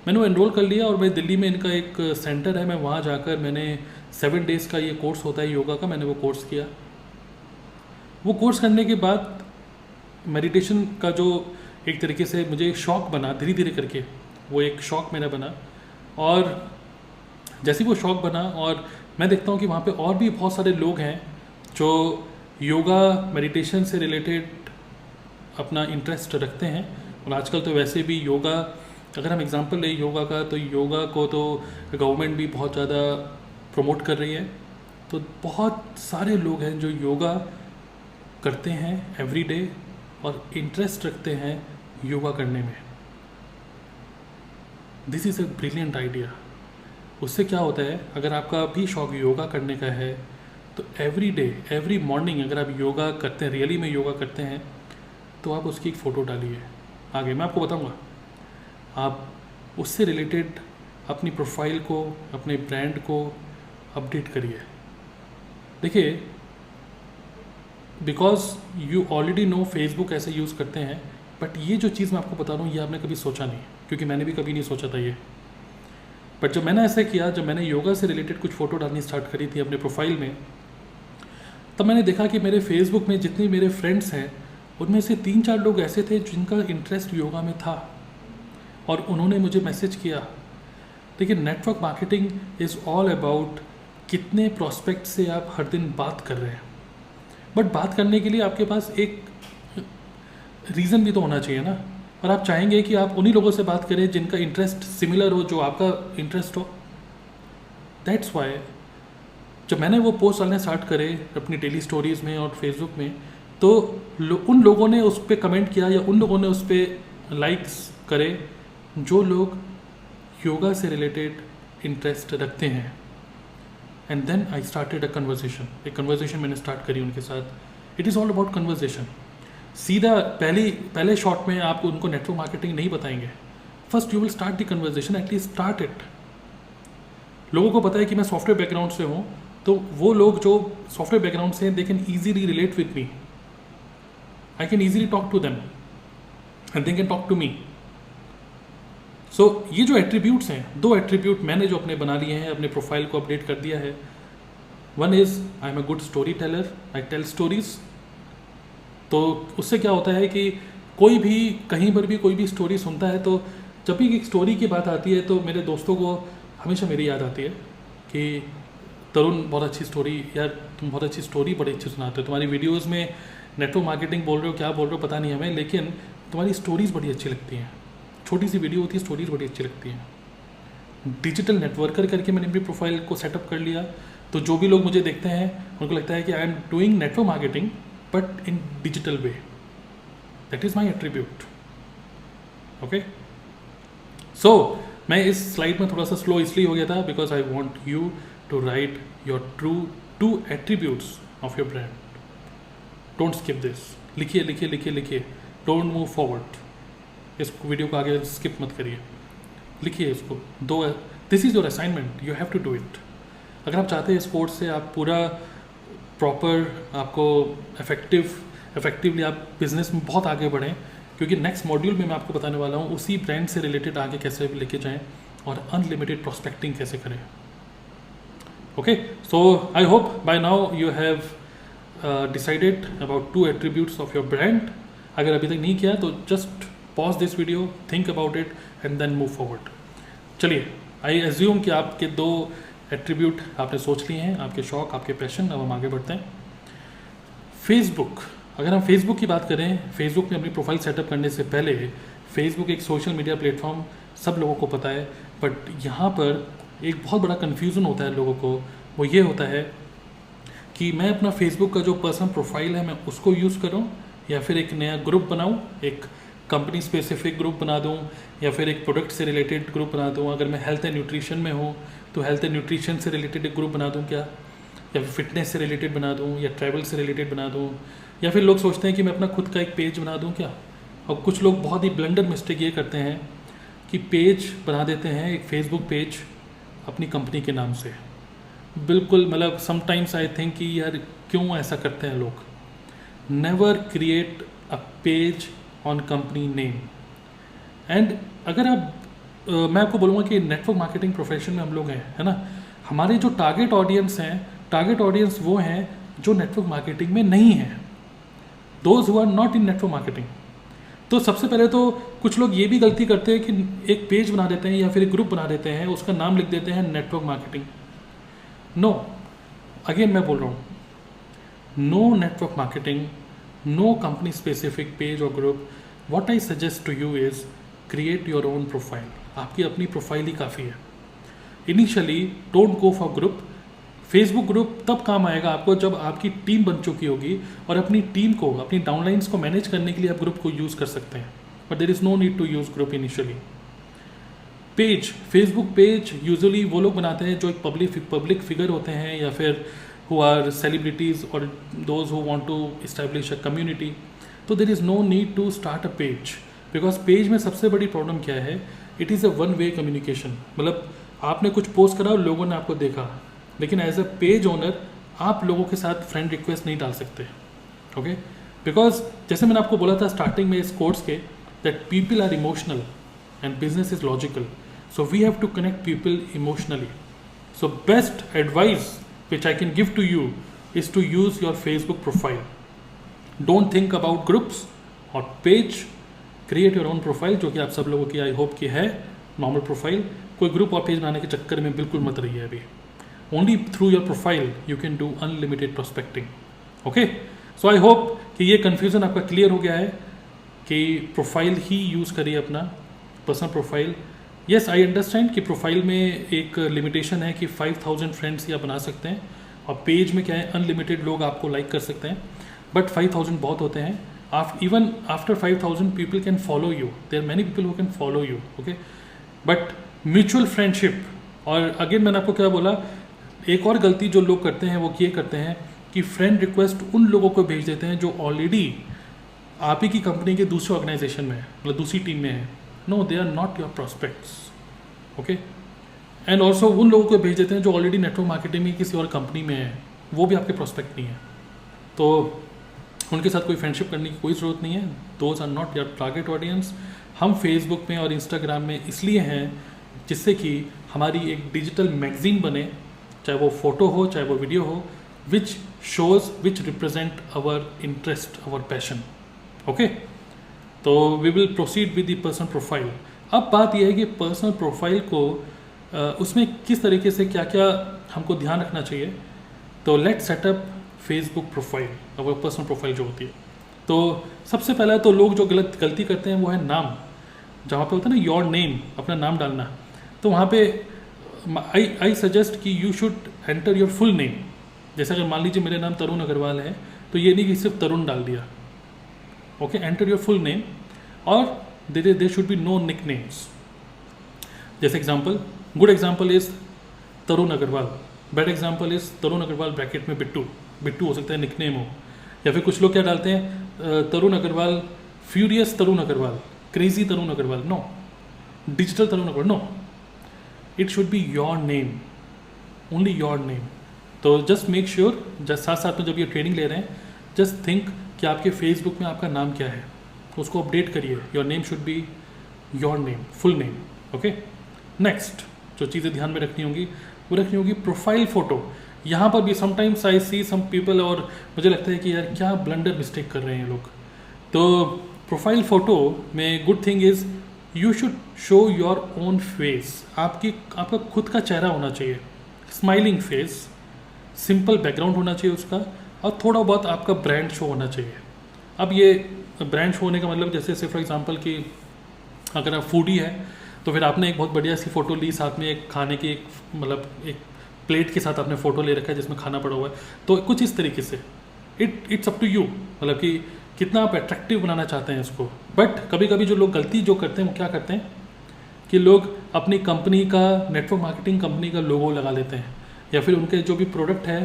मैंने वो एनरोल कर लिया और मैं दिल्ली में इनका एक सेंटर है, मैं वहाँ जाकर मैंने 7 डेज़ का ये कोर्स होता है योगा का, मैंने वो कोर्स किया। वो कोर्स करने के बाद मेडिटेशन का जो एक तरीके से मुझे शौक़ बना, धीरे धीरे करके वो एक शौक़ मेरा बना। और जैसे वो शौक़ बना और मैं देखता हूँ कि वहाँ पे और भी बहुत सारे लोग हैं जो योगा मेडिटेशन से रिलेटेड अपना इंटरेस्ट रखते हैं। और आजकल तो वैसे भी योगा, अगर हम एग्जांपल लें योगा का, तो योगा को तो गवर्नमेंट भी बहुत ज़्यादा प्रमोट कर रही है। तो बहुत सारे लोग हैं जो योगा करते हैं एवरी डे और इंटरेस्ट रखते हैं योगा करने में। This is a brilliant idea. उससे क्या होता है, अगर आपका भी शौक़ योगा करने का है तो एवरी डे एवरी मॉर्निंग अगर आप योगा करते हैं, रियली में योगा करते हैं, तो आप उसकी एक फ़ोटो डालिए। आगे मैं आपको बताऊंगा, आप उससे रिलेटेड अपनी प्रोफाइल को, अपने ब्रांड को अपडेट करिए। देखिए, because you already know Facebook ऐसे यूज़ करते हैं, बट ये जो चीज़ मैं आपको बता रहा हूँ ये आपने कभी सोचा नहीं, क्योंकि मैंने भी कभी नहीं सोचा था ये। बट जब मैंने ऐसा किया, जब मैंने योगा से रिलेटेड कुछ फ़ोटो डालनी स्टार्ट करी थी अपने प्रोफाइल में, तब मैंने देखा कि मेरे फेसबुक में जितने मेरे फ्रेंड्स हैं उनमें से 3-4 लोग ऐसे थे जिनका इंटरेस्ट योगा में था और उन्होंने मुझे मैसेज किया। देखिए, network marketing is all about कितने प्रॉस्पेक्ट से आप हर दिन बात कर रहे हैं। बट बात करने के लिए आपके पास एक रीज़न भी तो होना चाहिए ना, और आप चाहेंगे कि आप उन्हीं लोगों से बात करें जिनका इंटरेस्ट सिमिलर हो, जो आपका इंटरेस्ट हो। दैट्स वाई जब मैंने वो पोस्ट डालने स्टार्ट करे अपनी डेली स्टोरीज़ में और फेसबुक में, तो उन लोगों ने उस पर कमेंट किया या उन लोगों ने उस पर लाइक्स करे जो लोग योगा से रिलेटेड इंटरेस्ट रखते हैं। And then I started a conversation. एक कन्वर्सेशन मैंने स्टार्ट करी उनके साथ। It is all about conversation. सीधा पहले शॉट में आप उनको नेटवर्क मार्केटिंग नहीं बताएंगे। First you will start the conversation, at least start it. लोगों को पता है कि मैं सॉफ्टवेयर बैकग्राउंड से हूँ, तो वो लोग जो सॉफ्टवेयर बैकग्राउंड से हैं, they can easily relate with me. I can easily talk to them and they can talk to me. So ये जो एट्रीब्यूट्स हैं, 2 एट्रीब्यूट मैंने जो अपने बना लिए हैं, अपने प्रोफाइल को अपडेट कर दिया है। One is I am a good story teller, I tell stories. तो उससे क्या होता है कि कोई भी कहीं पर भी कोई भी स्टोरी सुनता है, तो जब भी एक स्टोरी की बात आती है तो मेरे दोस्तों को हमेशा मेरी याद आती है कि तरुण बहुत अच्छी स्टोरी, यार तुम बहुत अच्छी स्टोरी बड़ी अच्छी सुनाते हो, तुम्हारी वीडियोस में नेटवर्क मार्केटिंग बोल रहे हो, क्या बोल रहे हो पता नहीं हमें, लेकिन तुम्हारी स्टोरीज़ बड़ी अच्छी लगती हैं। छोटी सी वीडियो होती है, स्टोरीज़ बड़ी अच्छी लगती हैं। डिजिटल नेटवर्कर करके मैंने अपनी प्रोफाइल को सेटअप कर लिया, तो जो भी लोग मुझे देखते हैं उनको लगता है कि I am doing network marketing but in digital way. That is my attribute. Okay, so मैं इस स्लाइड में थोड़ा सा स्लो इसलिए हो गया था because I want you to write your true 2 attributes of your brand. Don't skip this. लिखिए लिखिए लिखिए लिखिए, डोंट मूव फॉरवर्ड। इस वीडियो को आगे स्किप मत करिए, लिखिए इसको। 2 this is your assignment, you have to do it. अगर आप चाहते हैं इस कोर्स से आप पूरा प्रॉपर, आपको इफेक्टिवली आप बिजनेस में बहुत आगे बढ़ें, क्योंकि नेक्स्ट मॉड्यूल में मैं आपको बताने वाला हूँ उसी ब्रांड से रिलेटेड आगे कैसे लेके जाएं और अनलिमिटेड प्रोस्पेक्टिंग कैसे करें। Okay, so I hope by now you have decided about 2 attributes of your brand. अगर अभी तक नहीं किया तो just pause this video, think about it and then move forward. चलिए, आई एज्यूम कि आपके 2 एट्रीब्यूट आपने सोच लिए हैं, आपके शौक, आपके पैशन। अब हम आगे बढ़ते हैं। फेसबुक अगर हम फेसबुक की बात करें, फेसबुक में अपनी प्रोफाइल सेटअप करने से पहले फेसबुक एक सोशल मीडिया प्लेटफॉर्म सब लोगों को पता है, बट यहाँ पर एक बहुत बड़ा कन्फ्यूज़न होता है लोगों को। वो ये होता है कि मैं अपना फेसबुक का जो पर्सनल प्रोफाइल है मैं उसको यूज़ करूँ, या फिर एक नया ग्रुप बनाऊँ, एक कंपनी स्पेसिफिक ग्रुप बना दूँ, या फिर एक प्रोडक्ट से रिलेटेड ग्रुप बना दूँ। अगर मैं हेल्थ एंड न्यूट्रिशन में हूँ तो हेल्थ एंड न्यूट्रिशन से रिलेटेड एक ग्रुप बना दूँ क्या, या फिर फिटनेस से रिलेटेड बना दूँ, या ट्रैवल से रिलेटेड बना दूँ, या फिर लोग सोचते हैं कि मैं अपना खुद का एक पेज बना दूँ क्या। और कुछ लोग बहुत ही ब्लंडर मिस्टेक ये करते हैं कि पेज बना देते हैं, एक फेसबुक पेज अपनी कंपनी के नाम से। बिल्कुल, मतलब समटाइम्स आई थिंक कि यार क्यों ऐसा करते हैं लोग। Never create a page on company name. And अगर आप मैं आपको बोलूँगा कि नेटवर्क मार्केटिंग प्रोफेशन में हम लोग हैं, है ना, हमारे जो टारगेट ऑडियंस हैं, टारगेट ऑडियंस वो हैं जो नेटवर्क मार्केटिंग में नहीं है, those who are not in network marketing. तो सबसे पहले तो कुछ लोग ये भी गलती करते हैं कि एक पेज बना देते हैं या फिर एक ग्रुप बना देते हैं, उसका नाम लिख देते हैं नेटवर्क मार्केटिंग। नो, अगेन मैं बोल रहा हूँ, no network marketing, no company specific page और group. What I suggest to you is create your own profile. आपकी अपनी प्रोफाइल ही काफ़ी है। Initially don't go for group. Facebook group तब काम आएगा आपको जब आपकी टीम बन चुकी होगी और अपनी टीम को, अपनी डाउनलाइंस को मैनेज करने के लिए आप ग्रुप को यूज़ कर सकते हैं, but there is no need to use group initially. Page, Facebook page usually वो लोग बनाते हैं जो एक पब्लिक फिगर होते हैं, या फिर हु आर सेलिब्रिटीज़ और those who want to establish a community. तो there is no need to start a page, because page में सबसे बड़ी प्रॉब्लम क्या है, it is a one way communication. मतलब आपने कुछ पोस्ट करा और लोगों ने आपको देखा, लेकिन एज अ पेज ओनर आप लोगों के साथ फ्रेंड रिक्वेस्ट नहीं डाल सकते, ओके। बिकॉज जैसे मैंने आपको बोला था स्टार्टिंग में इस कोर्स के, that people are emotional and business is logical, so we have to connect people emotionally. So best advice which I can give to you is to use your Facebook profile. Don't think about groups और page, create your own profile, जो कि आप सब लोगों की I hope की है normal profile. कोई ग्रुप और पेज बनाने के चक्कर में बिल्कुल मत रहिए अभी। Only through your profile you can do unlimited prospecting. Okay? So I hope कि ये confusion आपका clear हो गया है कि प्रोफाइल ही यूज़ करिए अपना personal profile. Yes, I understand कि प्रोफाइल में एक लिमिटेशन है कि 5000 फ्रेंड्स ही आप बना सकते हैं, और पेज में क्या है अनलिमिटेड लोग आपको लाइक कर सकते हैं, बट 5000 बहुत होते हैं। Even after 5000 people can follow you. There are many people who can follow you. Okay? But mutual friendship, और अगेन मैंने आपको क्या बोला, एक और गलती जो लोग करते हैं वो ये करते हैं कि फ्रेंड रिक्वेस्ट उन लोगों को भेज देते हैं जो ऑलरेडी आप ही की कंपनी के दूसरे ऑर्गेनाइजेशन में है, मतलब दूसरी टीम में है। No, they are not your prospects, okay. And also उन लोगों को भेज देते हैं जो ऑलरेडी नेटवर्क मार्केटिंग में किसी और कंपनी में है, वो भी आपके प्रॉस्पेक्ट नहीं है, तो उनके साथ कोई फ्रेंडशिप करने की कोई ज़रूरत नहीं है। Those are not your target audience. हम फेसबुक में और इंस्टाग्राम में इसलिए हैं जिससे कि हमारी एक डिजिटल मैगजीन बने, चाहे वो फोटो हो चाहे वो वीडियो हो, which shows which represent our interest, our passion, okay. तो we will proceed with the personal profile. अब बात यह है कि पर्सनल प्रोफाइल को उसमें किस तरीके से क्या क्या हमको ध्यान रखना चाहिए। तो let's set up Facebook profile, our personal profile जो होती है। तो सबसे पहला तो लोग जो गलती करते हैं वो है नाम। जहाँ पे होता है ना योर नेम, अपना नाम डालना, तो वहाँ पे आई सजेस्ट कि you should enter your full name. जैसे अगर मान लीजिए मेरा नाम तरुण अग्रवाल है, तो ये नहीं कि सिर्फ तरुण डाल दिया, okay. Enter your full name, और there should be no nick names. जैसे example, good example is Tarun Agarwal, bad example is Tarun Agarwal bracket में बिट्टू। बिट्टू हो सकता है निक नेम हो, या फिर कुछ लोग क्या डालते हैं Tarun Agarwal, furious Tarun Agarwal, crazy Tarun Agarwal. No, digital Tarun Agarwal, no, it should be your name, only your name. तो जस्ट मेक श्योर, जस्ट साथ साथ में जब ये ट्रेनिंग ले रहे हैं, जस्ट थिंक कि आपके फेसबुक में आपका नाम क्या है, उसको अपडेट करिए। Your name should be your name, full name, okay. Next जो चीज़ें ध्यान में रखनी होंगी वो रखनी होगी प्रोफाइल फ़ोटो। यहाँ पर भी sometimes I C some people, और मुझे लगता है कि यार क्या ब्लंडर मिस्टेक कर रहे हैं लोग। तो प्रोफाइल फ़ोटो में good thing is you should show your own face. आपका खुद का चेहरा होना चाहिए, स्माइलिंग फेस, सिंपल बैकग्राउंड होना चाहिए उसका, और थोड़ा बहुत आपका ब्रांड शो होना चाहिए। अब ये ब्रांड शो होने का मतलब जैसे फॉर एग्जांपल कि अगर आप फूडी है तो फिर आपने एक बहुत बढ़िया सी फ़ोटो ली, साथ में एक खाने की एक मतलब एक प्लेट के साथ आपने फ़ोटो ले रखा है जिसमें खाना पड़ा हुआ है, तो कुछ इस तरीके से इट्स अप टू यू, मतलब कि कितना आप अट्रैक्टिव बनाना चाहते हैं इसको। बट कभी कभी जो लोग गलती जो करते हैं वो क्या करते हैं कि लोग अपनी कंपनी का, नेटवर्क मार्केटिंग कंपनी का लोगो लगा लेते हैं, या फिर उनके जो भी प्रोडक्ट है,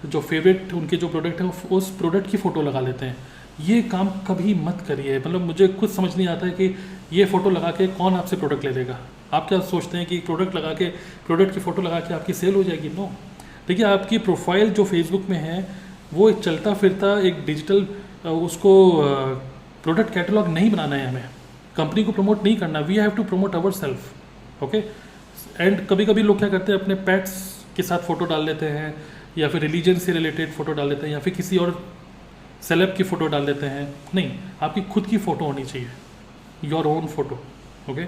जो फेवरेट उनके जो प्रोडक्ट है उस प्रोडक्ट की फ़ोटो लगा लेते हैं। ये काम कभी मत करिए। मतलब मुझे खुद समझ नहीं आता है कि ये फ़ोटो लगा के कौन आपसे प्रोडक्ट ले लेगा। आप क्या सोचते हैं कि प्रोडक्ट लगा के, प्रोडक्ट की फ़ोटो लगा के आपकी सेल हो जाएगी? नो। देखिए, आपकी प्रोफाइल जो फेसबुक में है वो एक चलता फिरता एक डिजिटल उसको प्रोडक्ट कैटलॉग नहीं बनाना है हमें, कंपनी को प्रमोट नहीं करना। We have to promote our self, okay. And कभी कभी लोग क्या करते हैं, अपने पेट्स के साथ फ़ोटो डाल देते हैं, या फिर रिलीजन से रिलेटेड फ़ोटो डाल देते हैं, या फिर किसी और सेलेब की फ़ोटो डाल देते हैं। नहीं, आपकी खुद की फ़ोटो होनी चाहिए, योर ओन फोटो, ओके।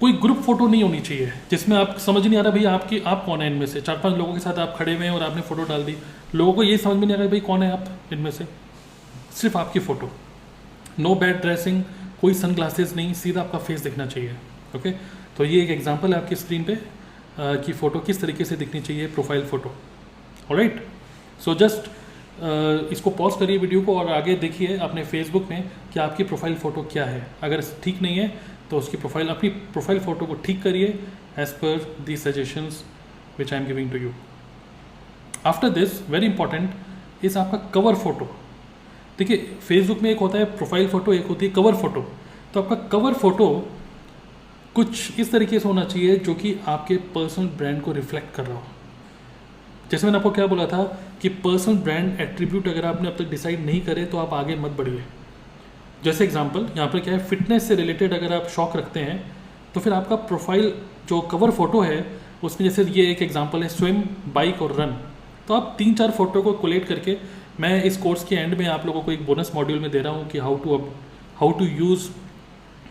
कोई ग्रुप फोटो नहीं होनी चाहिए जिसमें आप समझ नहीं आ रहा भाई आप कौन है इनमें से। 4-5 लोगों के साथ आप खड़े हुए हैं और आपने फ़ोटो डाल दी, लोगों को ये समझ में नहीं आ रहा भाई कौन है आप इनमें से, सिर्फ आपकी फ़ोटो। नो बैड ड्रेसिंग, कोई सनग्लासेस नहीं, सीधा आपका फेस दिखना चाहिए, ओके। तो ये एक एग्जांपल है आपकी स्क्रीन पे कि फ़ोटो किस तरीके से दिखनी चाहिए, profile photo. Alright, so just इसको पॉज करिए वीडियो को और आगे देखिए अपने फेसबुक में कि आपकी प्रोफाइल फ़ोटो क्या है। अगर ठीक नहीं है तो उसकी अपनी प्रोफाइल फ़ोटो को ठीक करिए as per the suggestions which I am giving to you. After this very important is आपका कवर फ़ोटो। देखिए, फेसबुक में एक होता है प्रोफाइल फ़ोटो, एक होती है कवर फ़ोटो। तो आपका कवर फ़ोटो कुछ इस तरीके से होना चाहिए जो कि आपके पर्सनल ब्रांड को रिफ्लेक्ट कर रहा हो। जैसे मैंने आपको क्या बोला था कि पर्सनल ब्रांड एट्रीब्यूट अगर आपने अब तक डिसाइड नहीं करे तो आप आगे मत बढ़िए। जैसे एग्जांपल यहाँ पर क्या है, फिटनेस से रिलेटेड अगर आप शौक रखते हैं तो फिर आपका प्रोफाइल जो कवर फ़ोटो है उसमें, जैसे ये एक एग्जांपल है स्विम, बाइक और रन, तो आप 3-4 फ़ोटो को कोलेट करके, मैं इस कोर्स के एंड में आप लोगों को एक बोनस मॉड्यूल में दे रहा हूँ कि how to use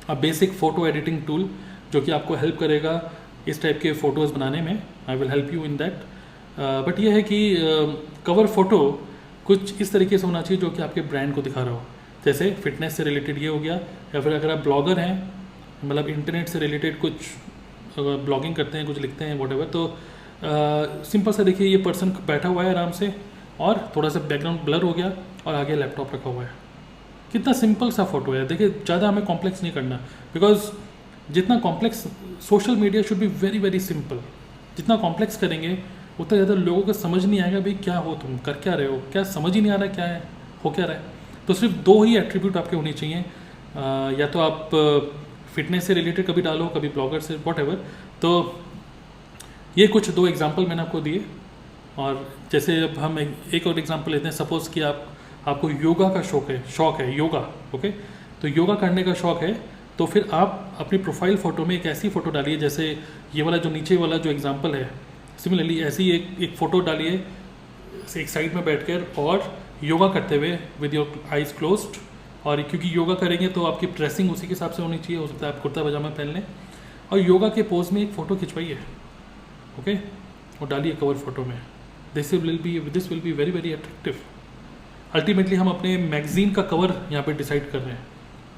a basic photo editing tool जो कि आपको हेल्प करेगा इस टाइप के फ़ोटोज़ बनाने में। I will help you in that. But ये है कि कवर फ़ोटो कुछ इस तरीके से होना चाहिए जो कि आपके ब्रांड को दिखा रहा हो। जैसे फिटनेस से रिलेटेड ये हो गया, या फिर अगर आप ब्लॉगर हैं, मतलब इंटरनेट से रिलेटेड कुछ ब्लॉगिंग करते हैं, कुछ लिखते हैं, वॉट एवर, तो सिंपल सा देखिए, ये पर्सन बैठा हुआ है आराम से और थोड़ा सा बैकग्राउंड ब्लर हो गया और आगे लैपटॉप रखा हुआ है। कितना सिंपल सा फ़ोटो है। देखिए, ज़्यादा हमें कॉम्प्लेक्स नहीं करना, बिकॉज जितना complex, social media should be very very simple. जितना कॉम्प्लेक्स करेंगे उतना ज़्यादा लोगों को समझ नहीं आएगा भाई क्या हो, तुम कर क्या रहे हो, क्या समझ ही नहीं आ रहा क्या है, हो क्या रहा है। तो सिर्फ 2 ही एट्रीब्यूट आपके होने चाहिए, या तो आप फिटनेस से रिलेटेड कभी डालो, कभी ब्लॉगर से, वॉट एवर। तो ये कुछ 2 एग्जांपल मैंने आपको दिए। और जैसे अब हम एक और एग्जांपल लेते हैं। सपोज़ कि आपको योगा का शौक है योगा, ओके। तो योगा करने का शौक है तो फिर आप अपनी प्रोफाइल फ़ोटो में एक ऐसी फ़ोटो डालिए, जैसे ये वाला जो नीचे वाला जो एग्जांपल है, सिमिलरली ऐसी एक फ़ोटो डालिए एक साइड में बैठकर और योगा करते हुए विद योर आइज़ क्लोज्ड। और क्योंकि योगा करेंगे तो आपकी ड्रेसिंग उसी के हिसाब से होनी चाहिए, हो सकता है आप कुर्ता पजामा पहन लें, और योगा के पोज में एक फ़ोटो खिंचवाइए, ओके, और डालिए कवर फ़ोटो में। This will be very very attractive. Ultimately हम अपने मैगजीन का कवर यहाँ पे डिसाइड कर रहे हैं।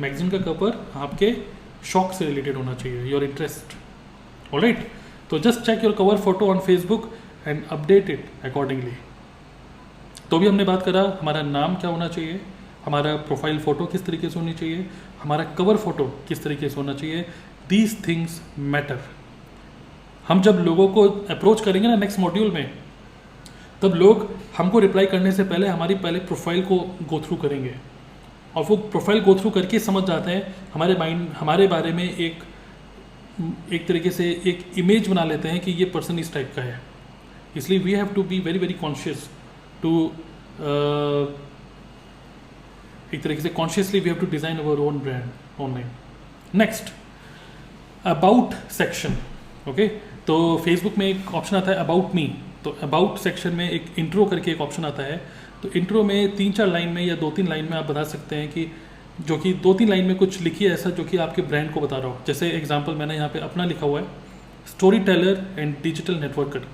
मैगजीन का कवर आपके शौक से रिलेटेड होना चाहिए, योर इंटरेस्ट। ऑलराइट, तो just check your cover photo on Facebook and update it accordingly. तो भी हमने बात करा हमारा नाम क्या होना चाहिए, हमारा प्रोफाइल फ़ोटो किस तरीके से होनी चाहिए, हमारा कवर फोटो किस तरीके से होना चाहिए। These things matter. हम जब लोगों को अप्रोच करेंगे ना नेक्स्ट मॉड्यूल में, तब लोग हमको रिप्लाई करने से पहले हमारी प्रोफाइल को गो थ्रू करेंगे, और वो प्रोफाइल गो थ्रू करके समझ जाते हैं हमारे बारे में एक तरीके से एक इमेज बना लेते हैं कि ये पर्सन इस टाइप का है। इसलिए we have to be very very conscious to एक तरीके से consciously we have to design our own brand online. Next, about section, okay. तो फेसबुक में एक ऑप्शन आता है अबाउट मी। तो अबाउट सेक्शन में एक इंट्रो करके एक ऑप्शन आता है। तो इंट्रो में 3-4 लाइन में या 2-3 लाइन में आप बता सकते हैं कि जो कि 2-3 लाइन में कुछ लिखिए ऐसा जो कि आपके ब्रांड को बता रहा हो। जैसे एग्जांपल मैंने यहाँ पे अपना लिखा हुआ है, story teller and digital networker,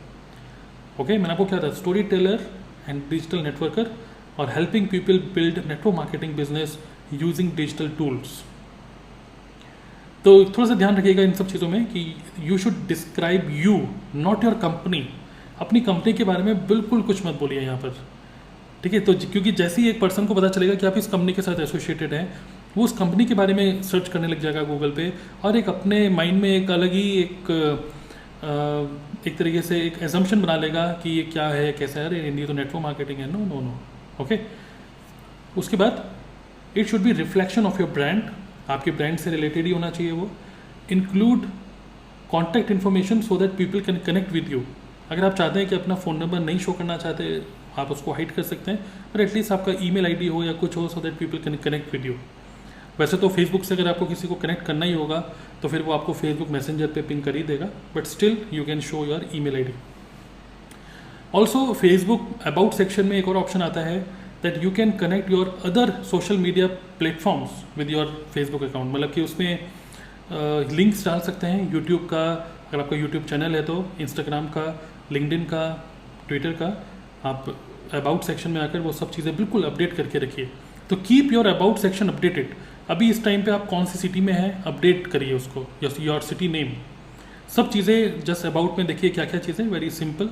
okay. मैंने आपको क्या था, story teller and digital networker, और helping people build network marketing business using digital tools. तो थोड़ा सा ध्यान रखिएगा इन सब चीज़ों में कि you should describe you, not your company. अपनी कंपनी के बारे में बिल्कुल कुछ मत बोलिए यहाँ पर, ठीक है। तो क्योंकि जैसे ही एक पर्सन को पता चलेगा कि आप इस कंपनी के साथ एसोसिएटेड हैं, वो उस कंपनी के बारे में सर्च करने लग जाएगा गूगल पे, और एक अपने माइंड में एक अलग ही एक तरीके से एक एजम्पशन बना लेगा कि ये क्या है, कैसा है, अरे ये तो नेटवर्क मार्केटिंग है। No no no, okay. उसके बाद it should be reflection of your brand, आपके ब्रांड से रिलेटेड ही होना चाहिए वो। Include contact information so that people can connect with you. अगर आप चाहते हैं कि अपना फ़ोन नंबर नहीं शो करना चाहते, आप उसको हाइड कर सकते हैं, पर एटलीस्ट आपका ईमेल आईडी हो या कुछ हो, सो that people can connect with you. वैसे तो फेसबुक से अगर आपको किसी को कनेक्ट करना ही होगा तो फिर वो आपको फेसबुक मैसेंजर पे पिंग कर ही देगा, but still you can show your email ID. Also Facebook about section में एक और ऑप्शन आता है that you can connect your other social media platforms with your Facebook account. मतलब कि उसमें लिंक्स डाल सकते हैं यूट्यूब का, अगर आपका यूट्यूब चैनल है तो, इंस्टाग्राम का, लिंक्डइन का, ट्विटर का। आप अबाउट सेक्शन में आकर वो सब चीज़ें बिल्कुल अपडेट करके रखिए। तो keep your about section updated. अभी इस टाइम पे आप कौन सी सिटी में हैं, अपडेट करिए उसको, योर सिटी नेम, सब चीज़ें जस्ट अबाउट में देखिए क्या क्या चीज़ें, वेरी सिंपल।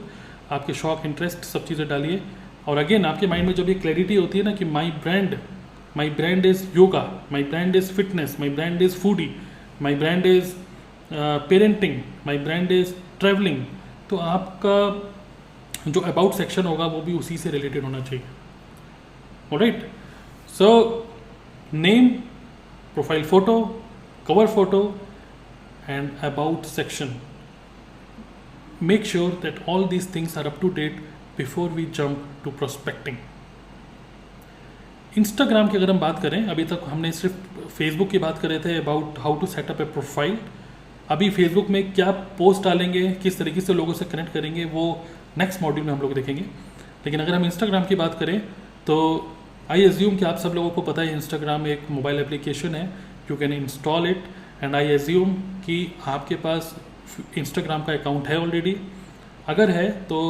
आपके शौक, इंटरेस्ट, सब चीज़ें डालिए। और अगेन आपके माइंड में जब ये क्लैरिटी होती है ना कि my brand is yoga, my brand is fitness, my brand is foodie, my brand is parenting, my brand is travelling, तो आपका जो अबाउट सेक्शन होगा वो भी उसी से रिलेटेड होना चाहिए। Alright, so name, profile photo, cover photo and about section. Make sure that all these things are up to date before we jump to prospecting. Instagram की अगर हम बात करें, अभी तक हमने सिर्फ फेसबुक की बात कर रहे थे about how to set up a profile. अभी फेसबुक में क्या पोस्ट डालेंगे, किस तरीके से लोगों से कनेक्ट करेंगे, वो नेक्स्ट मॉड्यूल में हम लोग देखेंगे। लेकिन अगर हम इंस्टाग्राम की बात करें तो आई एज्यूम कि आप सब लोगों को पता है इंस्टाग्राम एक मोबाइल एप्लीकेशन है, you can install it, and I assume कि आपके पास इंस्टाग्राम का अकाउंट है ऑलरेडी। अगर है तो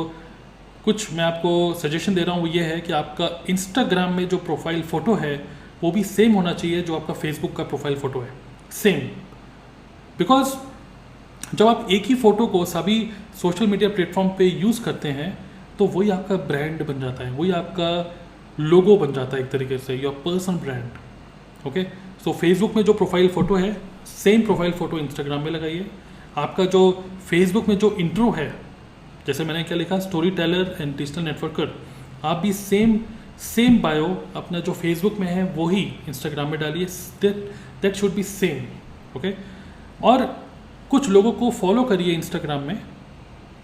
कुछ मैं आपको सजेशन दे रहा हूँ, वो ये है कि आपका इंस्टाग्राम में जो प्रोफाइल फ़ोटो है वो भी सेम होना चाहिए जो आपका फेसबुक का प्रोफाइल फ़ोटो है, सेम। बिकॉज जब आप एक ही फ़ोटो को सभी सोशल मीडिया प्लेटफॉर्म पे यूज़ करते हैं तो वही आपका ब्रांड बन जाता है, वही आपका लोगो बन जाता है एक तरीके से, your personal brand. Okay, so Facebook में जो प्रोफाइल फ़ोटो है सेम प्रोफाइल फ़ोटो इंस्टाग्राम में लगाइए। आपका जो फेसबुक में जो इंट्रो है, जैसे मैंने क्या लिखा, story teller and digital networker, आप भी सेम बायो अपना जो फेसबुक में है वही इंस्टाग्राम में डालिए। That should be same, okay. और कुछ लोगों को फॉलो करिए इंस्टाग्राम में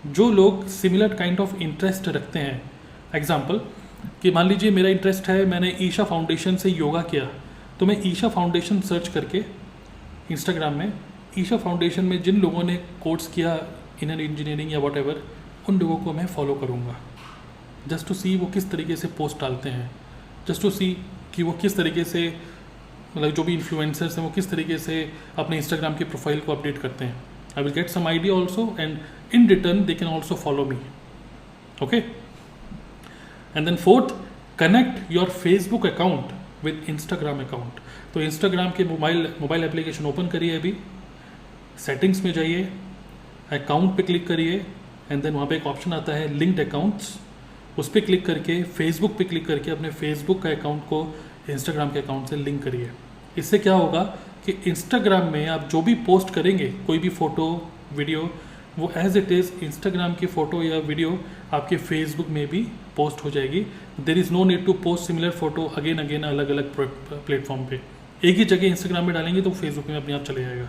जो लोग सिमिलर काइंड ऑफ इंटरेस्ट रखते हैं। एग्जाम्पल कि मान लीजिए मेरा इंटरेस्ट है, मैंने ईशा फाउंडेशन से योगा किया, तो मैं ईशा फाउंडेशन सर्च करके इंस्टाग्राम में ईशा फाउंडेशन में जिन लोगों ने कोर्स किया इन इंजीनियरिंग या वॉट एवर, उन लोगों को मैं फॉलो करूँगा, जस्ट टू सी वो किस तरीके से पोस्ट डालते हैं, जस्ट टू सी कि वो किस तरीके से, मतलब जो भी इन्फ्लुएंसर्स हैं वो किस तरीके से अपने इंस्टाग्राम की प्रोफाइल को अपडेट करते हैं। I will get some idea also, and in return they can also follow me, okay. And then fourth, connect your Facebook account with Instagram account. तो इंस्टाग्राम के मोबाइल एप्लीकेशन ओपन करिए, अभी settings में जाइए, account पे click करिए, and then वहाँ पे एक ऑप्शन आता है लिंक्ड अकाउंट्स, उस पर क्लिक करके फेसबुक पे क्लिक करके अपने फेसबुक का अकाउंट को इंस्टाग्राम के अकाउंट से लिंक करिए। इससे क्या होगा कि इंस्टाग्राम में आप जो भी पोस्ट करेंगे, कोई भी फ़ोटो वीडियो, वो एज इट इज़ इंस्टाग्राम की फ़ोटो या वीडियो आपके फेसबुक में भी पोस्ट हो जाएगी। There is no need to post similar photo again अलग अलग प्लेटफॉर्म पे, एक ही जगह इंस्टाग्राम में डालेंगे तो फेसबुक में अपने आप चले जाएगा।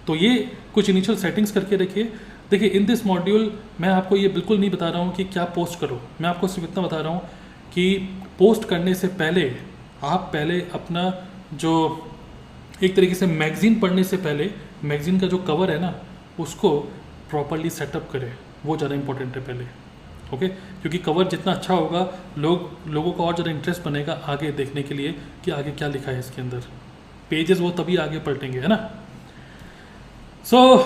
तो ये कुछ इनिशियल सेटिंग्स करके रखिए। देखिए, इन दिस मॉड्यूल मैं आपको ये बिल्कुल नहीं बता रहा हूँ कि क्या पोस्ट करो, मैं आपको सिर्फ इतना बता रहा हूँ कि पोस्ट करने से पहले आप पहले अपना जो एक तरीके से मैगज़ीन पढ़ने से पहले मैगज़ीन का जो कवर है ना उसको प्रॉपरली सेटअप करें, वो ज़्यादा इंपॉर्टेंट है पहले, ओके। क्योंकि कवर जितना अच्छा होगा लोगों को और ज़्यादा इंटरेस्ट बनेगा आगे देखने के लिए कि आगे क्या लिखा है इसके अंदर, पेजेस वो तभी आगे पलटेंगे, है ना। So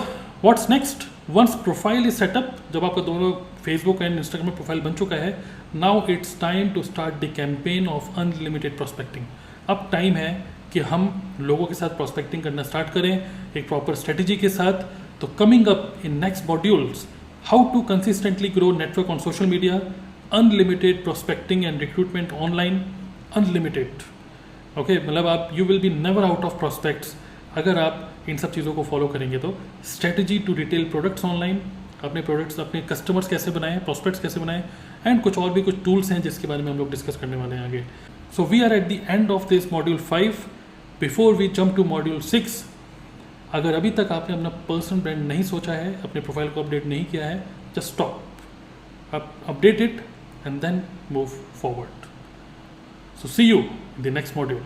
what's next, once profile is set up, जब आपका दोनों फेसबुक एंड इंस्टाग्राम में प्रोफाइल बन चुका है, now it's time to start the campaign of unlimited prospecting. अब टाइम है कि हम लोगों के साथ प्रोस्पेक्टिंग करना स्टार्ट करें एक प्रॉपर स्ट्रेटजी के साथ। तो coming up in next modules, how to consistently grow network on social media, unlimited prospecting and recruitment online, unlimited. Okay, मतलब आप you will be never out of prospects अगर आप इन सब चीज़ों को फॉलो करेंगे। तो strategy to retail products online, अपने प्रोडक्ट्स अपने कस्टमर्स कैसे बनाएं, प्रोस्पेक्ट्स कैसे बनाएं, एंड कुछ और भी कुछ टूल्स हैं जिसके बारे में हम लोग डिस्कस करने वाले हैं आगे। So we are at the end of this module 5। Before we jump to module 6, अगर अभी तक आपने अपना पर्सनल ब्रांड नहीं सोचा है, अपने प्रोफाइल को अपडेट नहीं किया है, just stop, update it and then move forward. So see you in the next module.